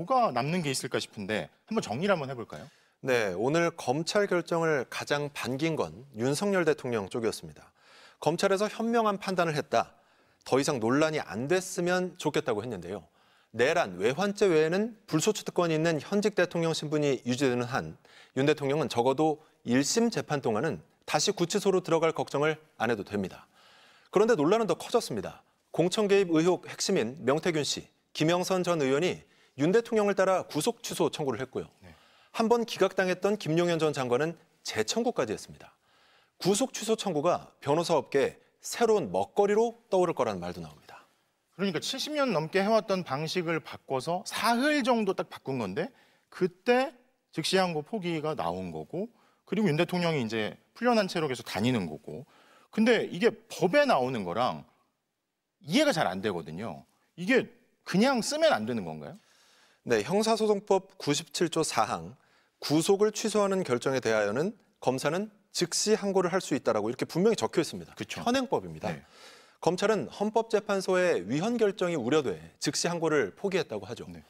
뭐가 남는 게 있을까 싶은데 한번 정리를 한번 해볼까요? 네, 오늘 검찰 결정을 가장 반긴 건 윤석열 대통령 쪽이었습니다. 검찰에서 현명한 판단을 했다. 더 이상 논란이 안 됐으면 좋겠다고 했는데요. 내란, 외환죄 외에는 불소추 특권이 있는 현직 대통령 신분이 유지되는 한 윤 대통령은 적어도 1심 재판 동안은 다시 구치소로 들어갈 걱정을 안 해도 됩니다. 그런데 논란은 더 커졌습니다. 공천 개입 의혹 핵심인 명태균 씨, 김영선 전 의원이 윤 대통령을 따라 구속 취소 청구를 했고요. 한 번 기각당했던 김용현 전 장관은 재청구까지 했습니다. 구속 취소 청구가 변호사 업계에 새로운 먹거리로 떠오를 거라는 말도 나옵니다. 그러니까 70년 넘게 해왔던 방식을 바꿔서 사흘 정도 딱 바꾼 건데 그때 즉시항고 포기가 나온 거고 그리고 윤 대통령이 이제 풀려난 채로 계속 다니는 거고 근데 이게 법에 나오는 거랑 이해가 잘 안 되거든요. 이게 그냥 쓰면 안 되는 건가요? 네, 형사소송법 97조 4항 구속을 취소하는 결정에 대하여는 검사는 즉시 항고를 할 수 있다라고 이렇게 분명히 적혀 있습니다. 그쵸. 현행법입니다. 네. 검찰은 헌법재판소의 위헌 결정이 우려돼 즉시 항고를 포기했다고 하죠. 네.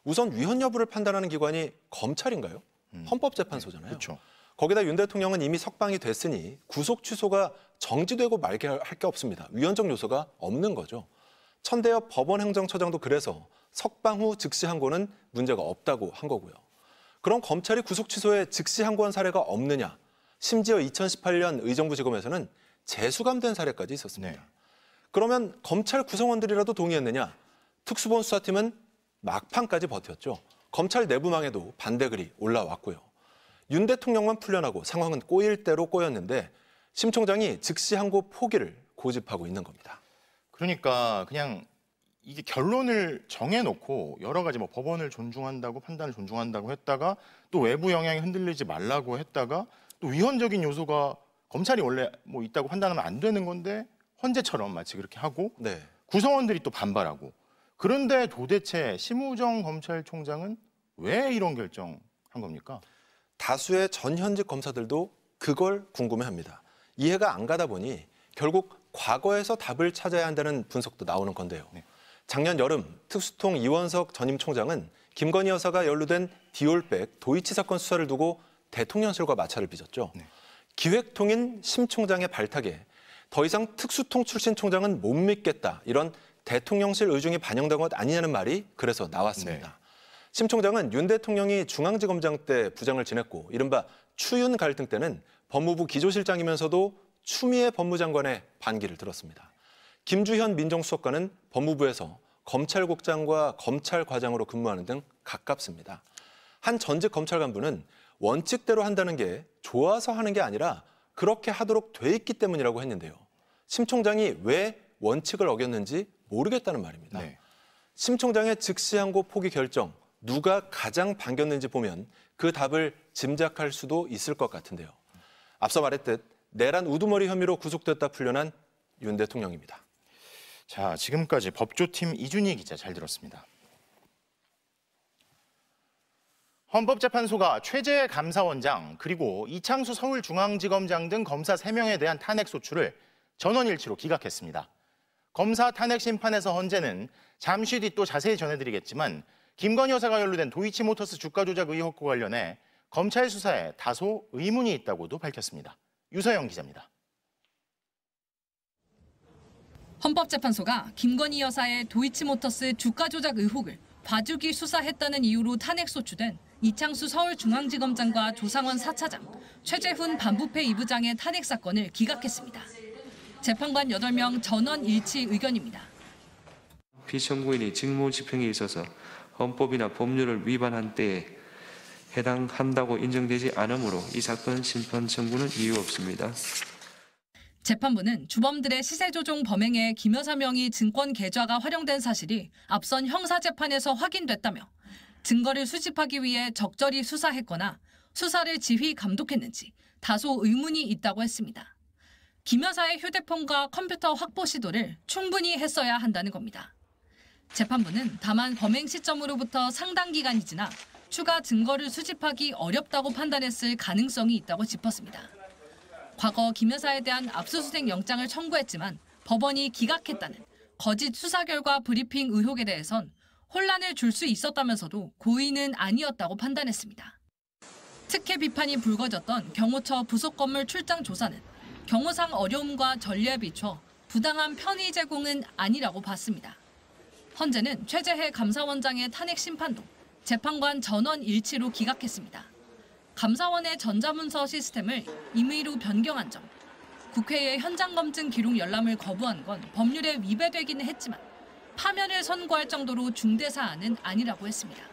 우선 위헌 여부를 판단하는 기관이 검찰인가요? 헌법재판소잖아요. 그렇죠. 거기다 윤 대통령은 이미 석방이 됐으니 구속 취소가 정지되고 말게 할 게 없습니다. 위헌적 요소가 없는 거죠. 천대엽 법원행정처장도 그래서 석방 후 즉시 항고는 문제가 없다고 한 거고요. 그럼 검찰이 구속 취소에 즉시 항고한 사례가 없느냐? 심지어 2018년 의정부지검에서는 재수감된 사례까지 있었습니다. 네. 그러면 검찰 구성원들이라도 동의했느냐? 특수본 수사팀은 막판까지 버텼죠. 검찰 내부망에도 반대글이 올라왔고요. 윤 대통령만 풀려나고 상황은 꼬일 대로 꼬였는데 심 총장이 즉시 항고 포기를 고집하고 있는 겁니다. 그러니까 그냥 이게 결론을 정해놓고 여러 가지 뭐 법원을 존중한다고 판단을 존중한다고 했다가 또 외부 영향이 흔들리지 말라고 했다가 또 위헌적인 요소가 검찰이 원래 뭐 있다고 판단하면 안 되는 건데 헌재처럼 마치 그렇게 하고 네. 구성원들이 또 반발하고 그런데 도대체 심우정 검찰총장은 왜 이런 결정한 겁니까? 다수의 전현직 검사들도 그걸 궁금해합니다. 이해가 안 가다 보니 결국 과거에서 답을 찾아야 한다는 분석도 나오는 건데요. 네. 작년 여름 특수통 이원석 전임 총장은 김건희 여사가 연루된 디올백 도이치 사건 수사를 두고 대통령실과 마찰을 빚었죠. 네. 기획통인 심 총장의 발탁에 더 이상 특수통 출신 총장은 못 믿겠다. 이런 대통령실 의중이 반영된 것 아니냐는 말이 그래서 나왔습니다. 네. 심 총장은 윤 대통령이 중앙지검장 때 부장을 지냈고 이른바 추윤 갈등 때는 법무부 기조실장이면서도 추미애 법무장관의 반기를 들었습니다. 김주현 민정수석관은 법무부에서 검찰국장과 검찰과장으로 근무하는 등 가깝습니다. 한 전직 검찰 간부는 원칙대로 한다는 게 좋아서 하는 게 아니라 그렇게 하도록 돼 있기 때문이라고 했는데요. 심 총장이 왜 원칙을 어겼는지 모르겠다는 말입니다. 네. 심 총장의 즉시 항고 포기 결정, 누가 가장 반겼는지 보면 그 답을 짐작할 수도 있을 것 같은데요. 앞서 말했듯 내란 우두머리 혐의로 구속됐다 풀려난 윤 대통령입니다. 자, 지금까지 법조팀 이준희 기자 잘 들었습니다. 헌법재판소가 최재 감사원장 그리고 이창수 서울중앙지검장 등 검사 3명에 대한 탄핵 소추를 전원일치로 기각했습니다. 검사 탄핵 심판에서 헌재는 잠시 뒤 또 자세히 전해드리겠지만 김건희 여사가 연루된 도이치모터스 주가 조작 의혹과 관련해 검찰 수사에 다소 의문이 있다고도 밝혔습니다. 유서영 기자입니다. 헌법재판소가 김건희 여사의 도이치모터스 주가 조작 의혹을 봐주기 수사했다는 이유로 탄핵 소추된 이창수 서울중앙지검장과 조상원 4차장, 최재훈 반부패 2부장의 탄핵 사건을 기각했습니다. 재판관 8명 전원 일치 의견입니다. 피청구인이 직무집행에 있어서 헌법이나 법률을 위반한 때에 해당한다고 인정되지 않으므로 이 사건 심판 청구는 이유 없습니다. 재판부는 주범들의 시세조종 범행에 김 여사 명의 증권 계좌가 활용된 사실이 앞선 형사재판에서 확인됐다며 증거를 수집하기 위해 적절히 수사했거나 수사를 지휘 감독했는지 다소 의문이 있다고 했습니다. 김 여사의 휴대폰과 컴퓨터 확보 시도를 충분히 했어야 한다는 겁니다. 재판부는 다만 범행 시점으로부터 상당 기간이 지나 추가 증거를 수집하기 어렵다고 판단했을 가능성이 있다고 짚었습니다. 과거 김 여사에 대한 압수수색 영장을 청구했지만 법원이 기각했다는 거짓 수사 결과 브리핑 의혹에 대해선 혼란을 줄 수 있었다면서도 고의는 아니었다고 판단했습니다. 특혜 비판이 불거졌던 경호처 부속 건물 출장 조사는 경호상 어려움과 전례에 비춰 부당한 편의 제공은 아니라고 봤습니다. 헌재는 최재해 감사원장의 탄핵 심판도 재판관 전원 일치로 기각했습니다. 감사원의 전자문서 시스템을 임의로 변경한 점, 국회의 현장 검증 기록 열람을 거부한 건 법률에 위배되기는 했지만 파면을 선고할 정도로 중대 사안은 아니라고 했습니다.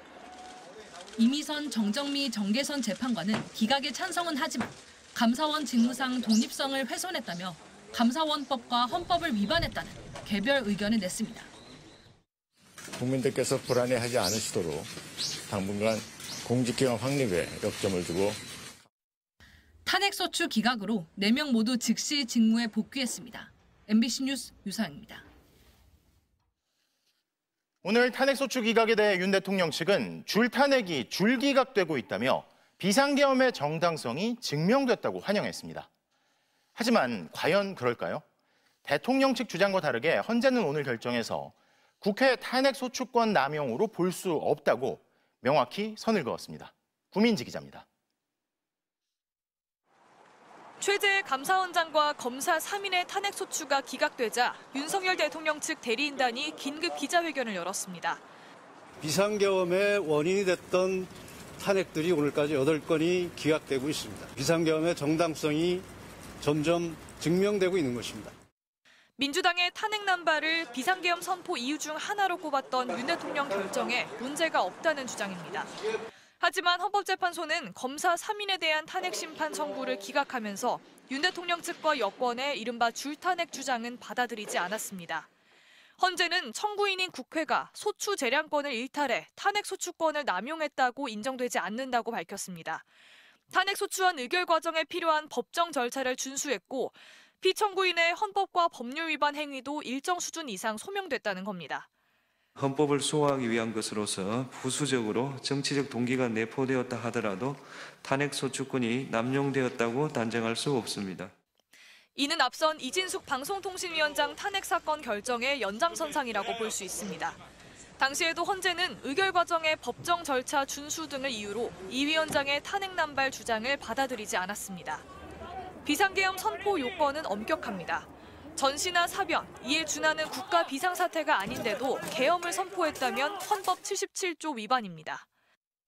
이미선, 정정미, 정계선 재판관은 기각에 찬성은 하지만 감사원 직무상 독립성을 훼손했다며 감사원법과 헌법을 위반했다는 개별 의견을 냈습니다. 국민들께서 불안해하지 않으시도록 당분간 공직기관 확립에 역점을 두고 탄핵소추 기각으로 4명 모두 즉시 직무에 복귀했습니다. MBC 뉴스 유상입니다. 오늘 탄핵소추 기각에 대해 윤 대통령 측은 줄탄핵이 줄기각되고 있다며 비상계엄의 정당성이 증명됐다고 환영했습니다. 하지만 과연 그럴까요? 대통령 측 주장과 다르게 헌재는 오늘 결정에서 국회 탄핵소추권 남용으로 볼 수 없다고 명확히 선을 그었습니다. 구민지 기자입니다. 최재해 감사원장과 검사 3인의 탄핵소추가 기각되자 윤석열 대통령 측 대리인단이 긴급 기자회견을 열었습니다. 비상계엄의 원인이 됐던 탄핵들이 오늘까지 8건이 기각되고 있습니다. 비상계엄의 정당성이 점점 증명되고 있는 것입니다. 민주당의 탄핵 남발을 비상계엄 선포 이유 중 하나로 꼽았던 윤 대통령 결정에 문제가 없다는 주장입니다. 하지만 헌법재판소는 검사 3인에 대한 탄핵 심판 청구를 기각하면서 윤 대통령 측과 여권의 이른바 줄탄핵 주장은 받아들이지 않았습니다. 헌재는 청구인인 국회가 소추 재량권을 일탈해 탄핵 소추권을 남용했다고 인정되지 않는다고 밝혔습니다. 탄핵 소추안 의결 과정에 필요한 법정 절차를 준수했고 피청구인의 헌법과 법률 위반 행위도 일정 수준 이상 소명됐다는 겁니다. 헌법을 수호하기 위한 것으로서 부수적으로 정치적 동기가 내포되었다 하더라도 탄핵소추권이 남용되었다고 단정할 수 없습니다. 이는 앞선 이진숙 방송통신위원장 탄핵 사건 결정의 연장선상이라고 볼 수 있습니다. 당시에도 헌재는 의결 과정의 법정 절차 준수 등을 이유로 이 위원장의 탄핵 남발 주장을 받아들이지 않았습니다. 비상계엄 선포 요건은 엄격합니다. 전시나 사변, 이에 준하는 국가 비상사태가 아닌데도 계엄을 선포했다면 헌법 77조 위반입니다.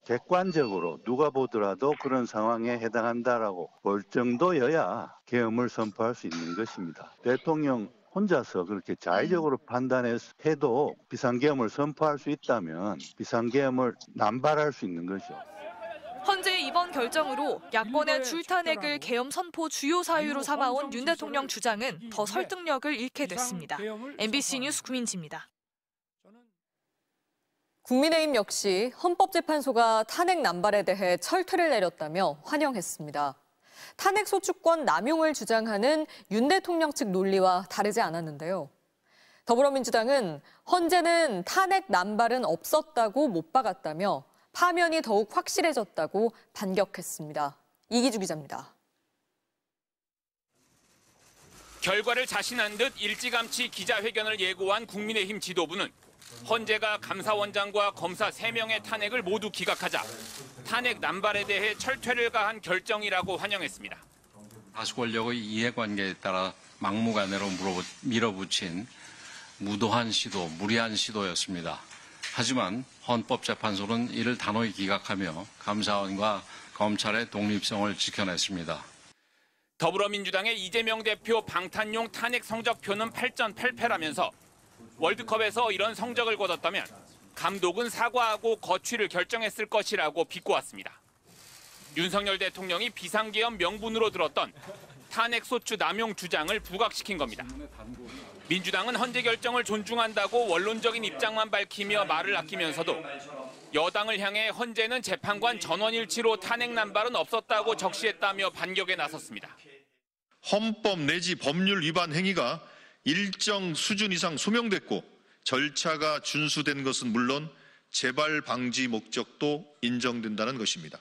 객관적으로 누가 보더라도 그런 상황에 해당한다라고 볼 정도여야 계엄을 선포할 수 있는 것입니다. 대통령 혼자서 그렇게 자의적으로 판단해도 비상계엄을 선포할 수 있다면 비상계엄을 남발할 수 있는 거죠. 헌재의 이번 결정으로 야권의 줄탄핵을 계엄 선포 주요 사유로 삼아온 윤 대통령 주장은 더 설득력을 잃게 됐습니다. MBC 뉴스 구민지입니다. 국민의힘 역시 헌법재판소가 탄핵 남발에 대해 철퇴를 내렸다며 환영했습니다. 탄핵 소추권 남용을 주장하는 윤 대통령 측 논리와 다르지 않았는데요. 더불어민주당은 헌재는 탄핵 남발은 없었다고 못 박았다며 파면이 더욱 확실해졌다고 반격했습니다. 이기주 기자입니다. 결과를 자신한 듯 일찌감치 기자회견을 예고한 국민의힘 지도부는 헌재가 감사원장과 검사 3명의 탄핵을 모두 기각하자 탄핵 남발에 대해 철퇴를 가한 결정이라고 환영했습니다. 다수 권력의 이해관계에 따라 막무가내로 밀어붙인 무도한 시도, 무리한 시도였습니다. 하지만 헌법재판소는 이를 단호히 기각하며 감사원과 검찰의 독립성을 지켜냈습니다. 더불어민주당의 이재명 대표 방탄용 탄핵 성적표는 8전 8패라면서 월드컵에서 이런 성적을 거뒀다면 감독은 사과하고 거취를 결정했을 것이라고 비꼬았습니다. 윤석열 대통령이 비상계엄 명분으로 들었던 탄핵소추 남용 주장을 부각시킨 겁니다. 민주당은 헌재 결정을 존중한다고 원론적인 입장만 밝히며 말을 아끼면서도 여당을 향해 헌재는 재판관 전원일치로 탄핵 남발은 없었다고 적시했다며 반격에 나섰습니다. 헌법 내지 법률 위반 행위가 일정 수준 이상 소명됐고 절차가 준수된 것은 물론 재발 방지 목적도 인정된다는 것입니다.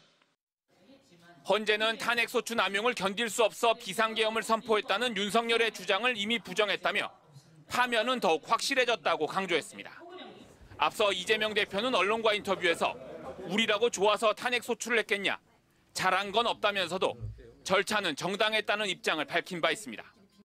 헌재는 탄핵소추 남용을 견딜 수 없어 비상계엄을 선포했다는 윤석열의 주장을 이미 부정했다며 파면은 더욱 확실해졌다고 강조했습니다. 앞서 이재명 대표는 언론과 인터뷰에서 우리라고 좋아서 탄핵 소추를 했겠냐, 잘한 건 없다면서도 절차는 정당했다는 입장을 밝힌 바 있습니다.